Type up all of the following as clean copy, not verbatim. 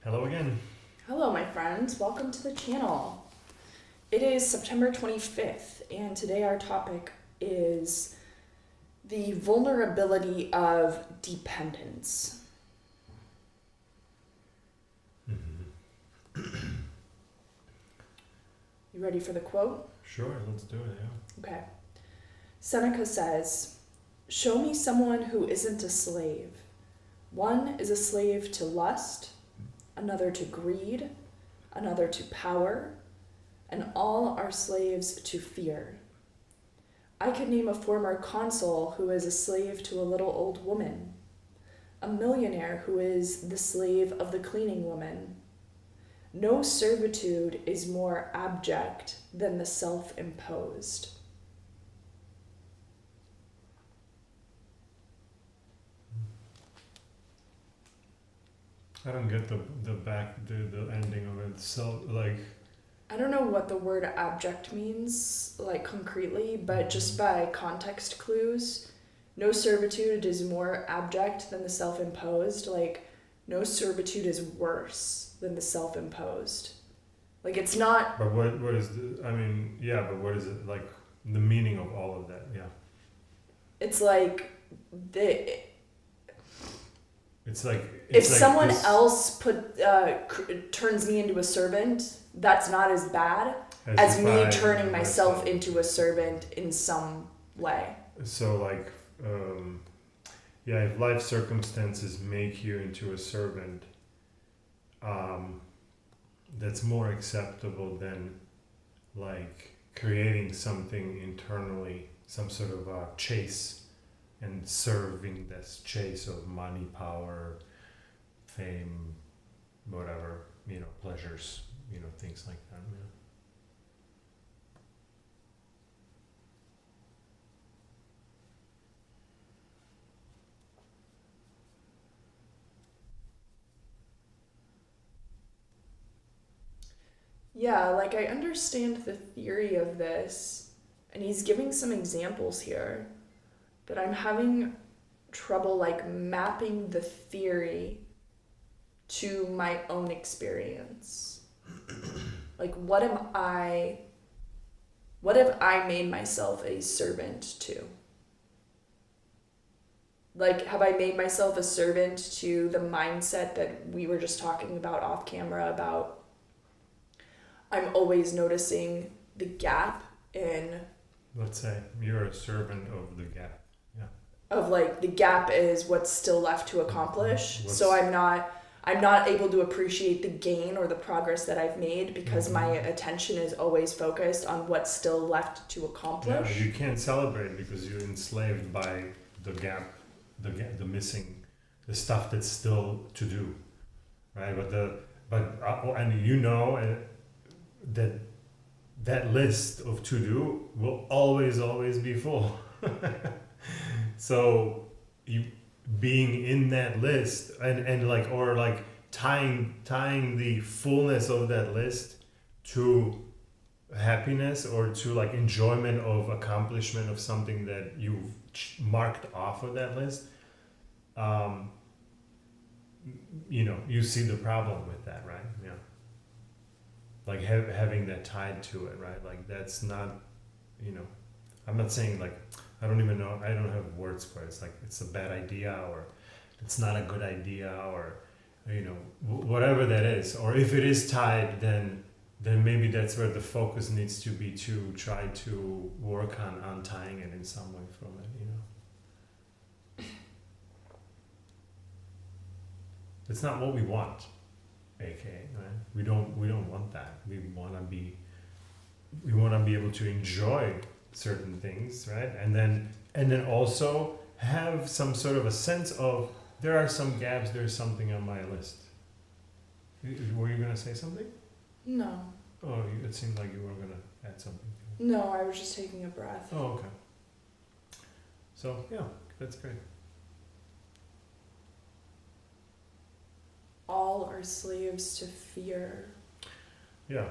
Hello again. Hello, my friends. Welcome to the channel. It is September 25th, and today our topic is the vulnerability of dependence. You ready for the quote? Sure, let's do it, yeah. Okay. Seneca says, "Show me someone who isn't a slave. One is a slave to lust, another to greed, another to power, and all are slaves to fear. I could name a former consul who is a slave to a little old woman, a millionaire who is the slave of the cleaning woman. No servitude is more abject than the self-imposed." I don't get the ending of it. So like I don't know what the word abject means, like concretely, but just by context clues, no servitude is more abject than the self-imposed. Like, no servitude is worse than the self-imposed. Like, it's not. but what is the but what is it like the meaning of all of that? Yeah. It's like the It's like if like someone this, else turns me into a servant, that's not as bad as if me I turning myself myself. into a servant in some way. So like if life circumstances make you into a servant, that's more acceptable than like creating something internally, some sort of a chase, and serving this chase of money, power, fame, whatever, pleasures, things like that. Yeah, like I understand the theory of this, and he's giving some examples here, but I'm having trouble like mapping the theory to my own experience. Like, what have I made myself a servant to? Like, have I made myself a servant to the mindset that we were just talking about off camera about I'm always noticing the gap in Let's say you're a servant of the gap. Yeah. of like the gap is what's still left to accomplish. What's- So I'm not able to appreciate the gain or the progress that I've made because my attention is always focused on what's still left to Yeah, accomplish. you can't celebrate because you're enslaved by the gap, the missing, the stuff that's still to do, right? That that list of to do will always be full. So you being in that list and like or like tying the fullness of that list to happiness or to like enjoyment of accomplishment of something that you've marked off of that list, you see the problem with that, right? Yeah, like having that tied to it, right? Like that's not, I'm not saying like I don't even know, I don't have words for it. It's like it's a bad idea or it's not a good idea or whatever that is, or if it is tied, then maybe that's where the focus needs to be to try to work on untying it in some way from it. It's not what we want, aka, right? We don't want that. We want to be able to enjoy certain things, right? And then also have some sort of a sense of there are some gaps, there's something on my list. Were you gonna say something? No. Oh, it seemed like you were gonna add something. No, I was just taking a breath. Oh, okay. So yeah, that's great. All are slaves to fear. Yeah,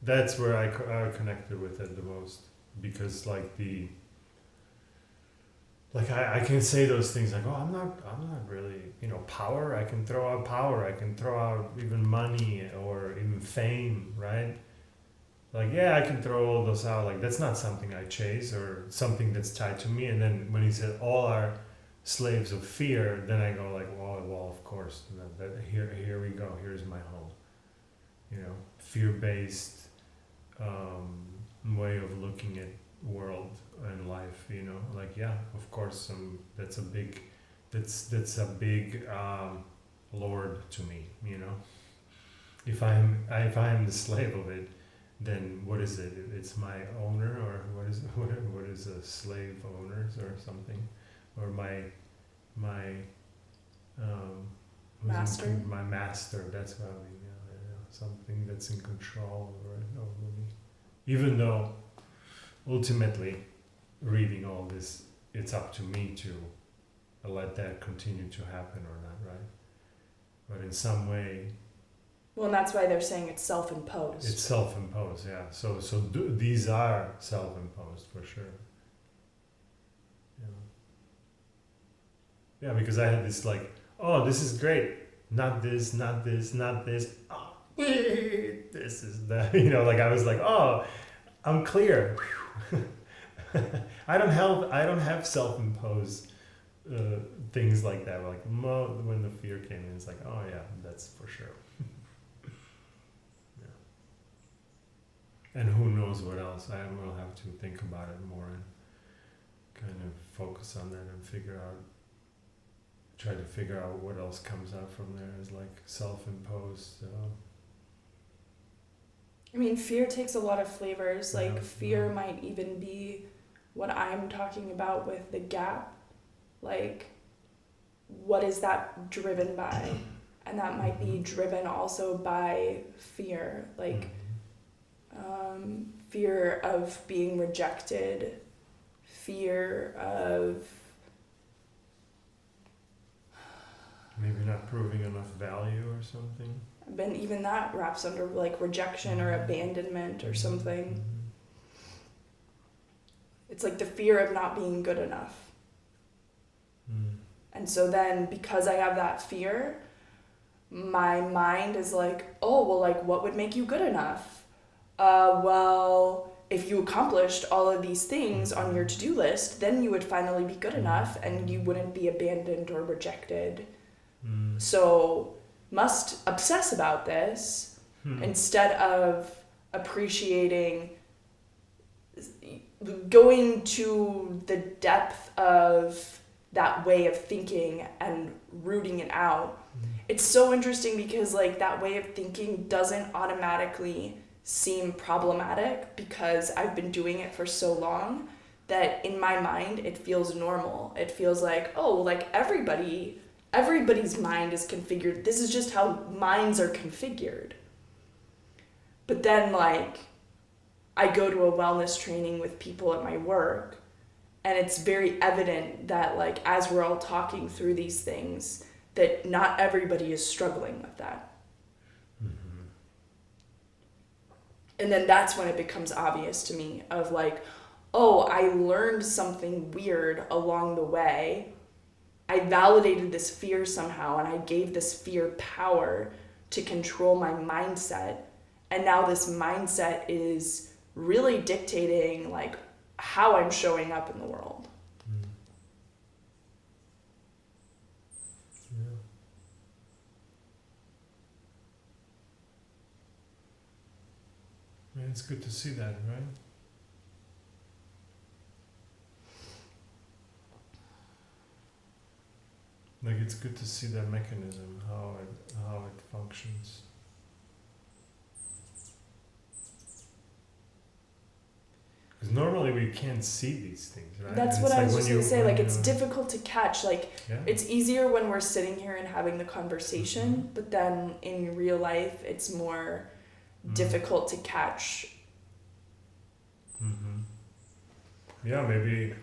that's where I connected with it the most because like like I can say those things like, oh, I'm not really, power. I can throw out power. I can throw out even money or even fame, right? Like, yeah, I can throw all those out. Like, that's not something I chase or something that's tied to me. And then when he said all are slaves of fear, then I go like, well, of course, here we go. Here's my whole, fear-based way of looking at world and life. Like, yeah, of course, that's a big lord to me. If I'm the slave of it, then what is it? It's my owner, or what is a slave owners or something, or my Master. My master. That's what I mean. Yeah, something that's in control over me. Even though ultimately, reading all this, it's up to me to let that continue to happen or not, right? But in some way. Well, and that's why they're saying it's self-imposed. It's self-imposed, yeah. So these are self-imposed for sure. Yeah, because I had this like, oh, this is great. Not this, not this, not this. Oh, this is the, like I was like, oh, I'm clear. I don't have self-imposed things like that. Like when the fear came in, it's like, oh yeah, that's for sure. And who knows what else? I will have to think about it more and kind of focus on that and try to figure out what else comes out from there as like self-imposed. I mean, fear takes a lot of flavors. Like, Yeah, fear yeah. might even be what I'm talking about with the gap. Like, what is that driven by? And that might be driven also by fear. Like, fear of being rejected, fear of Maybe not proving enough value or something. and even that wraps under like rejection or abandonment or something. It's like the fear of not being good enough. And so then because I have that fear, my mind is like, oh, well, like, what would make you good enough? Well, if you accomplished all of these things on your to-do list, then you would finally be good enough and you wouldn't be abandoned or rejected. So must obsess about this instead of appreciating, going to the depth of that way of thinking and rooting it out. It's so interesting because like that way of thinking doesn't automatically seem problematic because I've been doing it for so long that in my mind it feels normal. It feels like, oh, like everybody's mind is configured. This is just how minds are configured. But then like I go to a wellness training with people at my work and it's very evident that like as we're all talking through these things that not everybody is struggling with that. And then that's when it becomes obvious to me of like, oh, I learned something weird along the way. I validated this fear somehow and I gave this fear power to control my mindset. And now this mindset is really dictating like how I'm showing up in the world. Yeah, it's good to see that, right? Like it's good to see that mechanism, how it functions. Because normally we can't see these things, right? That's what I was just going to say. Like, it's difficult to catch. Like, it's easier when we're sitting here and having the conversation, but then in real life, it's more difficult to catch. Yeah, maybe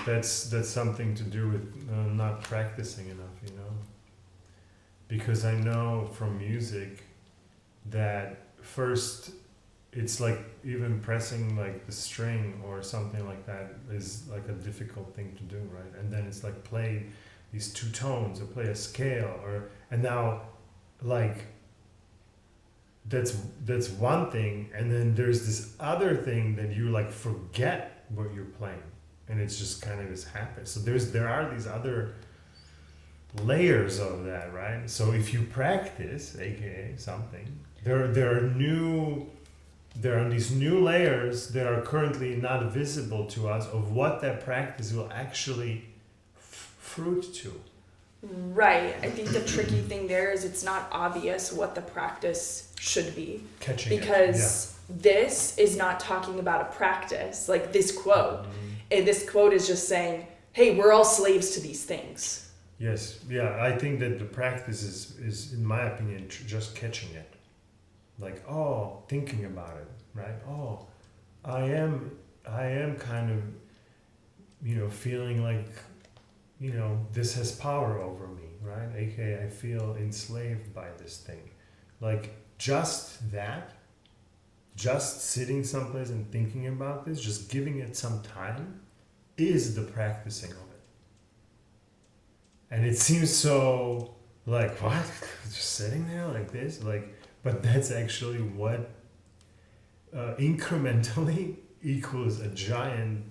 that's something to do with not practicing enough, Because I know from music that first it's like even pressing like the string or something like that is like a difficult thing to do, right? And then it's like play these two tones or play a scale and now like that's one thing, and then there's this other thing that you like forget what you're playing, and it's just kind of just happens. So there are these other layers of that, right? So if you practice, aka something, there are these new layers that are currently not visible to us of what that practice will actually fruit to. Right. I think the tricky thing there is it's not obvious what the practice should be. Catching because this is not talking about a practice. Like this quote. And this quote is just saying, hey, we're all slaves to these things. Yes. Yeah. I think that the practice is in my opinion, just catching it. Like, oh, thinking about it, right? Oh, I am kind of, feeling like, this has power over me, right? AKA I feel enslaved by this thing. Like just sitting someplace and thinking about this, just giving it some time is the practicing of it. And it seems so like, what? Just sitting there like this? But that's actually what incrementally equals a giant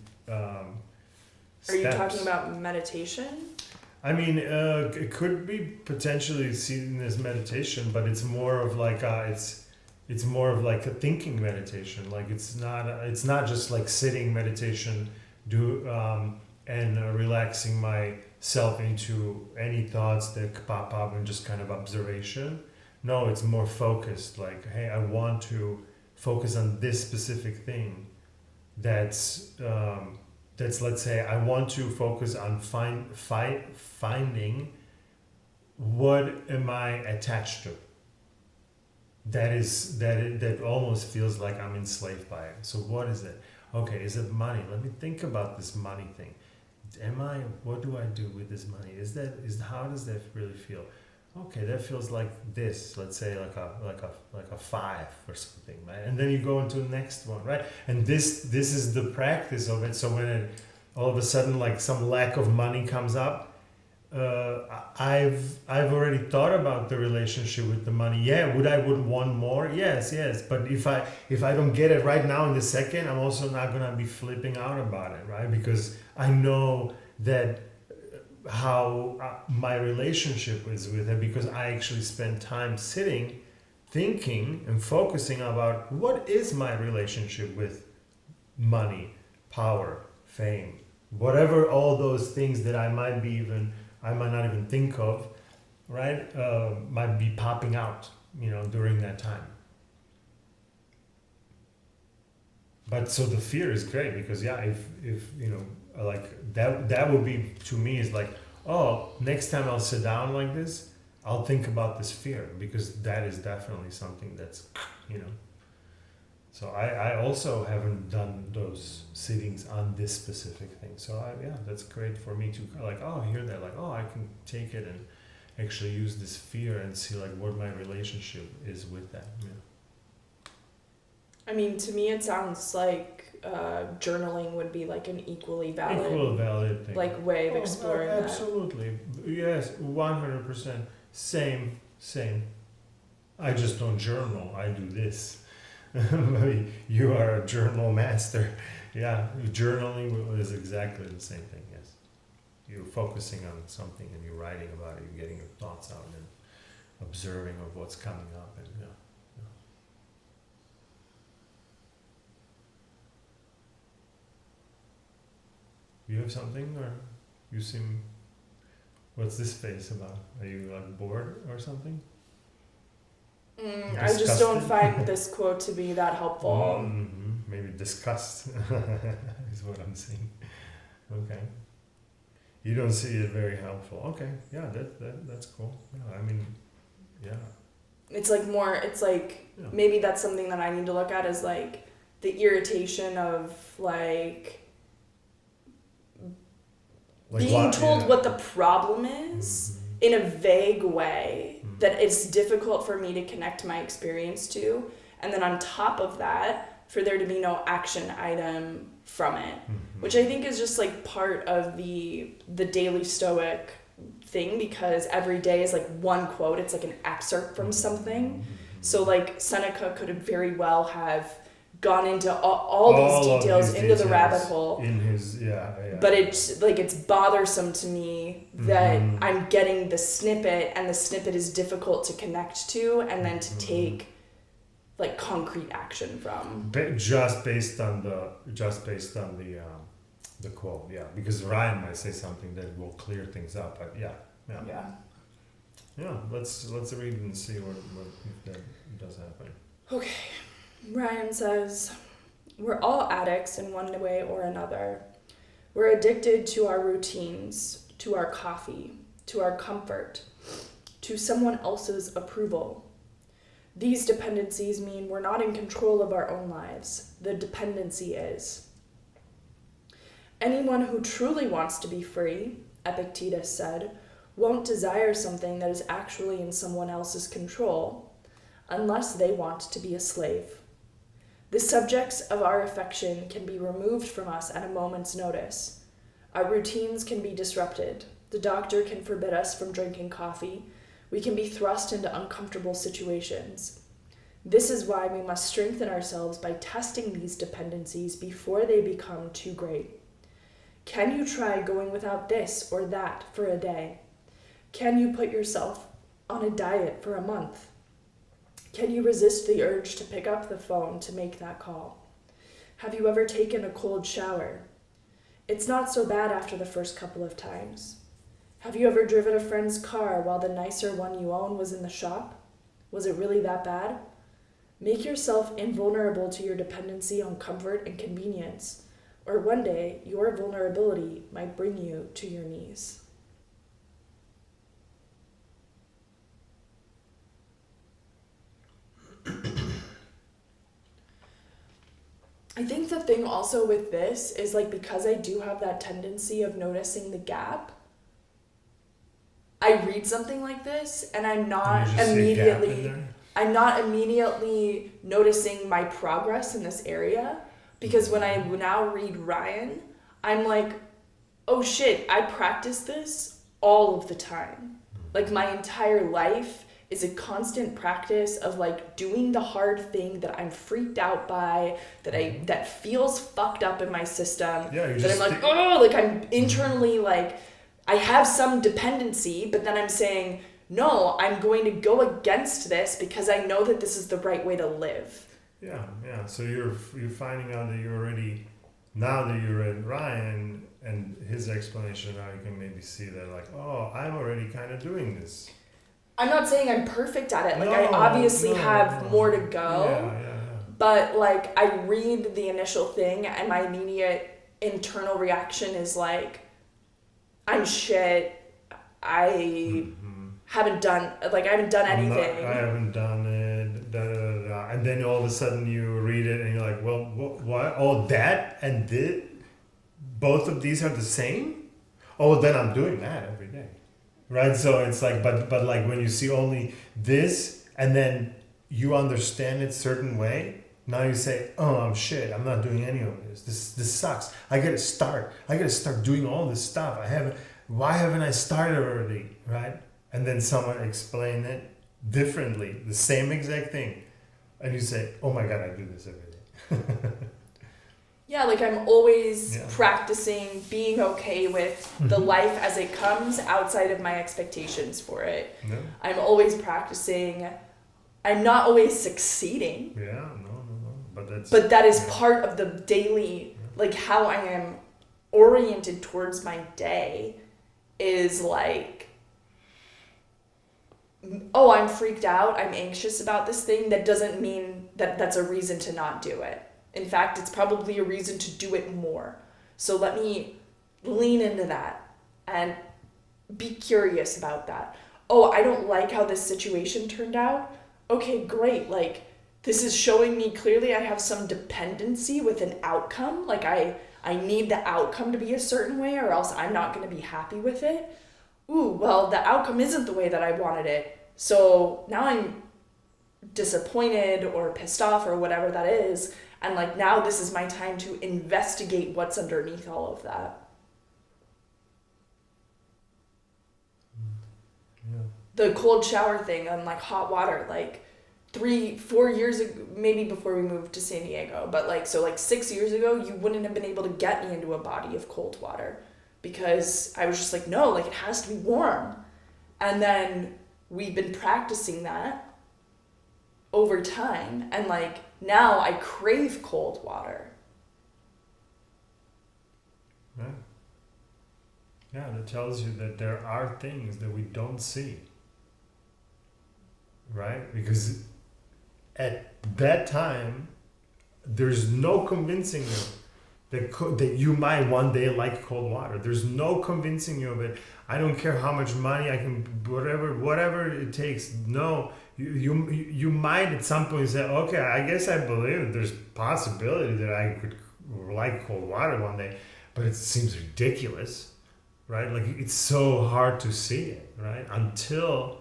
Are you talking about meditation? I mean, it could be potentially seen as meditation, but it's more of like it's more of like a thinking meditation. Like it's not just like sitting meditation, and relaxing myself into any thoughts that pop up and just kind of observation. No, it's more focused. Like, hey, I want to focus on this specific thing. That's let's say I want to focus on finding what am I attached to. That almost feels like I'm enslaved by it. So what is it? Okay, is it money? Let me think about this money thing. What do I do with this money? How does that really feel? Okay, that feels like this. Let's say like a 5 or something, right? And then you go into the next one, right? And this is the practice of it. So when all of a sudden like some lack of money comes up, I've already thought about the relationship with the money. Yeah, would want more? Yes. But if I don't get it right now in the second, I'm also not gonna be flipping out about it, right? Because I know that how my relationship is with it, because I actually spend time sitting, thinking, and focusing about what is my relationship with money, power, fame, whatever all those things that I might not even think of, right? Might be popping out, during that time. But so the fear is great because if like that would be, to me, is like, oh, next time I'll sit down like this, I'll think about this fear, because that is definitely something that's, So I also haven't done those sittings on this specific thing. So that's great for me to like, oh, hear that, like, oh, I can take it and actually use this fear and see like what my relationship is with that. Yeah. I mean, to me, it sounds like journaling would be like an equally valid thing. Like way of exploring that. Absolutely. Yes, 100%. Same. I just don't journal. I do this. You are a journal master. Yeah, journaling is exactly the same thing, yes. You're focusing on something and you're writing about it, you're getting your thoughts out and observing of what's coming up. And You have something, or you seem... What's this face about? Are you like bored or something? I just don't find this quote to be that helpful. Maybe disgust is what I'm seeing. Okay. You don't see it very helpful. Okay. Yeah, that's cool. Yeah, I mean, yeah. It's like maybe that's something that I need to look at, is like the irritation of like being told what the problem is in a vague way that it's difficult for me to connect my experience to, and then on top of that, for there to be no action item from it, which I think is just like part of the daily Stoic thing, because every day is like one quote, it's like an excerpt from something. So like Seneca could have very well have gone into all these details into the rabbit hole in his but it's like it's bothersome to me that I'm getting the snippet, and the snippet is difficult to connect to and then to take like concrete action from. Just based on the quote, because Ryan might say something that will clear things up, but let's read and see what if that does happen. Okay. Ryan says, we're all addicts in one way or another. We're addicted to our routines, to our coffee, to our comfort, to someone else's approval. These dependencies mean we're not in control of our own lives. The dependency is. Anyone who truly wants to be free, Epictetus said, won't desire something that is actually in someone else's control unless they want to be a slave. The subjects of our affection can be removed from us at a moment's notice. Our routines can be disrupted. The doctor can forbid us from drinking coffee. We can be thrust into uncomfortable situations. This is why we must strengthen ourselves by testing these dependencies before they become too great. Can you try going without this or that for a day? Can you put yourself on a diet for a month? Can you resist the urge to pick up the phone to make that call? Have you ever taken a cold shower? It's not so bad after the first couple of times. Have you ever driven a friend's car while the nicer one you own was in the shop? Was it really that bad? Make yourself invulnerable to your dependency on comfort and convenience, or one day your vulnerability might bring you to your knees. I think the thing also with this is like, because I do have that tendency of noticing the gap, I read something like this and I'm not immediately noticing my progress in this area, because when I now read Ryan, I'm like, oh shit, I practice this all of the time. Like my entire life is a constant practice of like doing the hard thing that I'm freaked out by, that feels fucked up in my system, that I'm like, like I'm internally like, I have some dependency, but then I'm saying, no, I'm going to go against this because I know that this is the right way to live. Yeah. So you're finding out that you're already, now that you read Ryan and his explanation, now you can maybe see that like, oh, I'm already kind of doing this. I'm not saying I'm perfect at it. Like, I obviously have more to go. Yeah. But, like, I read the initial thing and my immediate internal reaction is, like, I'm shit. I haven't done anything. I haven't done it. And then all of a sudden you read it and you're like, well, what? Oh, that and this? Both of these are the same? Oh, then I'm doing that every day. Right, so it's like, but like when you see only this and then you understand it certain way, now you say, oh, I'm shit, I'm not doing any of this. This sucks. I gotta start doing all this stuff. Why haven't I started already, right? And then someone explain it differently, the same exact thing, and you say, oh my god, I do this every day. Yeah, like I'm always practicing being okay with the life as it comes outside of my expectations for it. No. I'm always practicing. I'm not always succeeding. Yeah, no. But that is part of the daily, like how I am oriented towards my day is like, oh, I'm freaked out, I'm anxious about this thing. That doesn't mean that that's a reason to not do it. In fact, it's probably a reason to do it more. So let me lean into that and be curious about that. Oh, I don't like how this situation turned out. Okay, great. Like, this is showing me clearly I have some dependency with an outcome. Like, I need the outcome to be a certain way or else I'm not going to be happy with it. Ooh, well, the outcome isn't the way that I wanted it. So now I'm disappointed or pissed off or whatever that is. And like now this is my time to investigate what's underneath all of that. Yeah. The cold shower thing and like hot water, like 3-4 years ago, maybe before we moved to San Diego, but like, so like 6 years ago, you wouldn't have been able to get me into a body of cold water because I was just like, no, like it has to be warm. And then we've been practicing that over time, and like now I crave cold water. Right. Yeah, that tells you that there are things that we don't see. Right? Because at that time, there's no convincing you that you might one day like cold water. There's no convincing you of it. I don't care how much money I can, whatever it takes. No, you might at some point say, okay, I guess I believe there's possibility that I could like cold water one day, but it seems ridiculous, right? Like it's so hard to see it, right? Until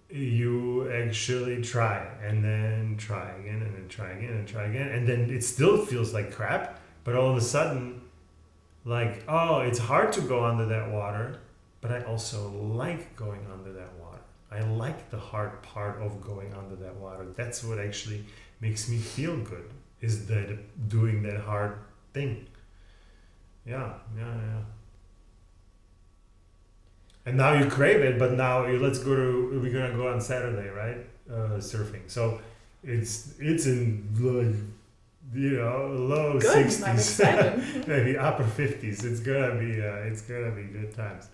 you actually try and then try again and then try again and try again, and then it still feels like crap, but all of a sudden, like, oh, it's hard to go under that water, but I also like going under that water. I like the hard part of going under that water. That's what actually makes me feel good, is that doing that hard thing. Yeah. And now you crave it, but now we're gonna go on Saturday, right? Surfing. So it's in like, low Good, 60s, I'm excited. maybe upper 50s. It's gonna be good times.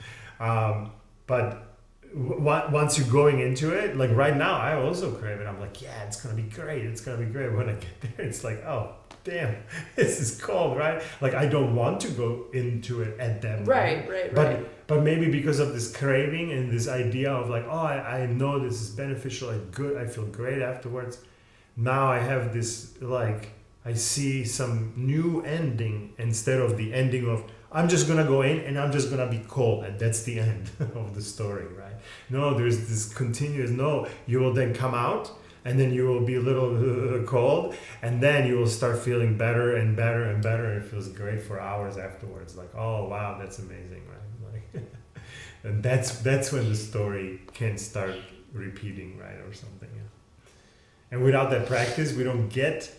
But once you're going into it, like right now, I also crave it. I'm like, yeah, it's gonna be great. It's gonna be great. When I get there, it's like, oh, damn, this is cold, right? Like I don't want to go into it at that moment. Right. But maybe because of this craving and this idea of like, oh, I know this is beneficial, I feel great afterwards. Now I have this, like, I see some new ending instead of the ending of, I'm just going to go in and I'm just going to be cold. And that's the end of the story, right? No, there's this continuous, you will then come out and then you will be a little cold, and then you will start feeling better and better and better. And it feels great for hours afterwards. Like, oh, wow, that's amazing, right? Like, and that's when the story can start repeating, right? Or something. Yeah. And without that practice, we don't get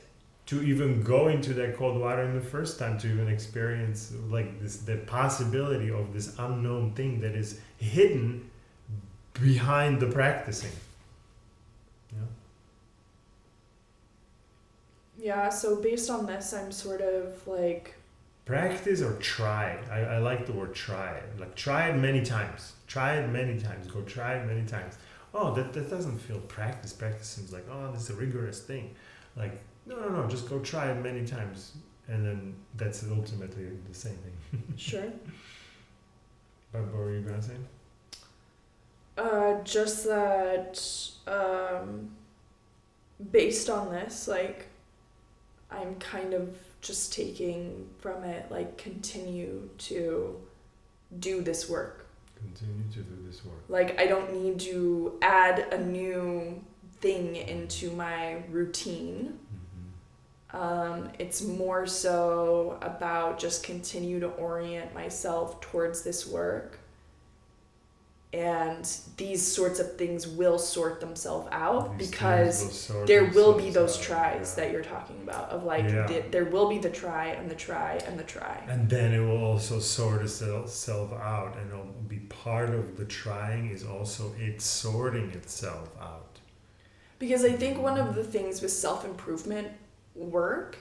to even go into that cold water in the first time, to even experience like the possibility of this unknown thing that is hidden behind the practicing. Yeah, so based on this, I'm sort of like... Practice or try. I like the word try. Like try it many times. Try it many times. Go try it many times. Oh, that doesn't feel practice. Practice seems like, oh, this is a rigorous thing. Like, no. Just go try it many times. And then that's ultimately the same thing. Sure. But what were you going to say? Just that based on this, like, I'm kind of just taking from it, like, continue to do this work. Continue to do this work. Like, I don't need to add a new thing into my routine. It's more so about just continue to orient myself towards this work. And these sorts of things will sort themselves out, because there will be those tries that you're talking about, of like, there will be the try and the try and the try. And then it will also sort itself out, and it'll be part of the trying is also it sorting itself out. Because I think one of the things with self-improvement work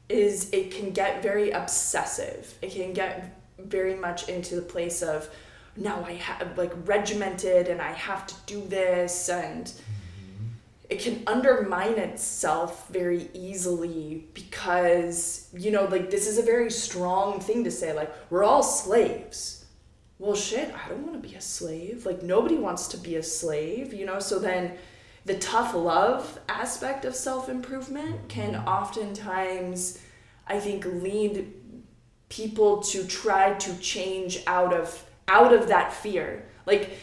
is it can get very obsessive. It can get very much into the place of, now I have like regimented and I have to do this, and it can undermine itself very easily, because, like, this is a very strong thing to say, like, we're all slaves. Well, shit, I don't want to be a slave. Like, nobody wants to be a slave, so then the tough love aspect of self-improvement can oftentimes, I think, lead people to try to change out of that fear. Like,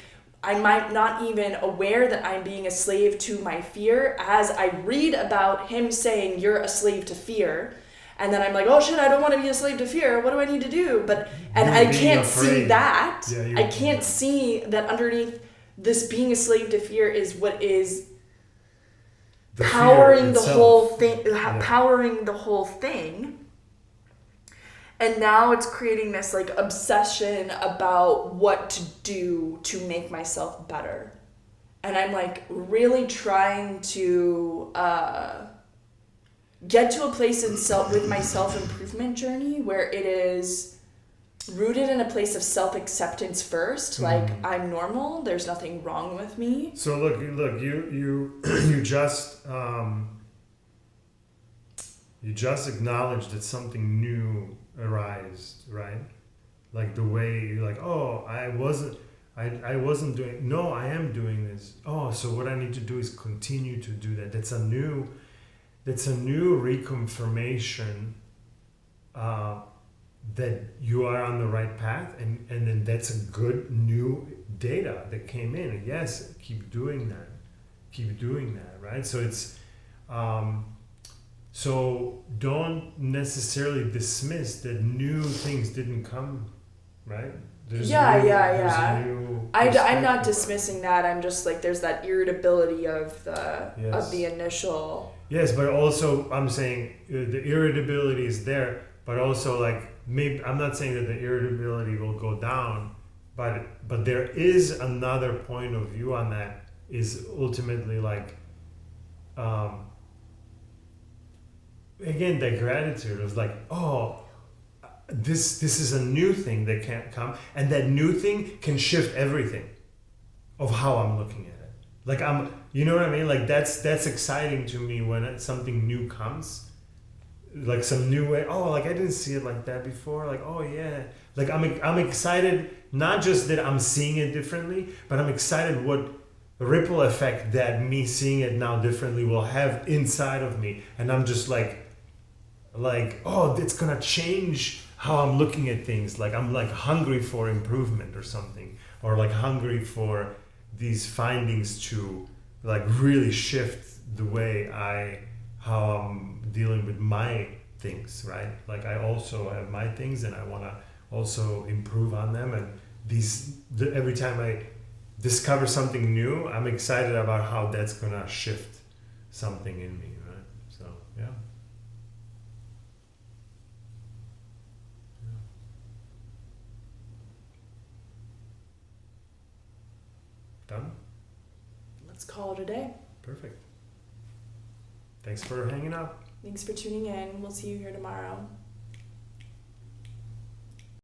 I might not even aware that I'm being a slave to my fear as I read about him saying you're a slave to fear. And then I'm like, oh shit, I don't want to be a slave to fear. What do I need to do? And I can't see that. I can't see that underneath this being a slave to fear is what is powering the whole thing, powering the whole thing. And now it's creating this like obsession about what to do to make myself better. And I'm like really trying to get to a place with my self-improvement journey where it is rooted in a place of self-acceptance first. Like, I'm normal, there's nothing wrong with me. So look, you just acknowledged that something new arised, right? Like the way you're like, oh, I wasn't doing, no, I am doing this. Oh, so what I need to do is continue to do that. That's a new reconfirmation that you are on the right path, and then that's a good new data that came in. And yes, keep doing that, right? So it's so don't necessarily dismiss that new things didn't come, right? I'm not dismissing that. I'm just like, there's that irritability of the initial. Yes, but also I'm saying the irritability is there, but also like maybe I'm not saying that the irritability will go down, but there is another point of view on that, is ultimately like again, that gratitude of like, oh, this is a new thing that can't come, and that new thing can shift everything of how I'm looking at it. Like you know what I mean? Like that's exciting to me when something new comes, like some new way. Oh, like I didn't see it like that before. Like, oh yeah, like I'm excited. Not just that I'm seeing it differently, but I'm excited what ripple effect that me seeing it now differently will have inside of me, and I'm just like, oh, it's gonna change how I'm looking at things. Like I'm like hungry for improvement or something, or like hungry for these findings to like really shift the way how I'm dealing with my things, right? Like I also have my things and I want to also improve on them, and every time I discover something new, I'm excited about how that's gonna shift something in me, right? So yeah. Done? Let's call it a day. Perfect. Thanks for hanging out. Thanks for tuning in. We'll see you here tomorrow.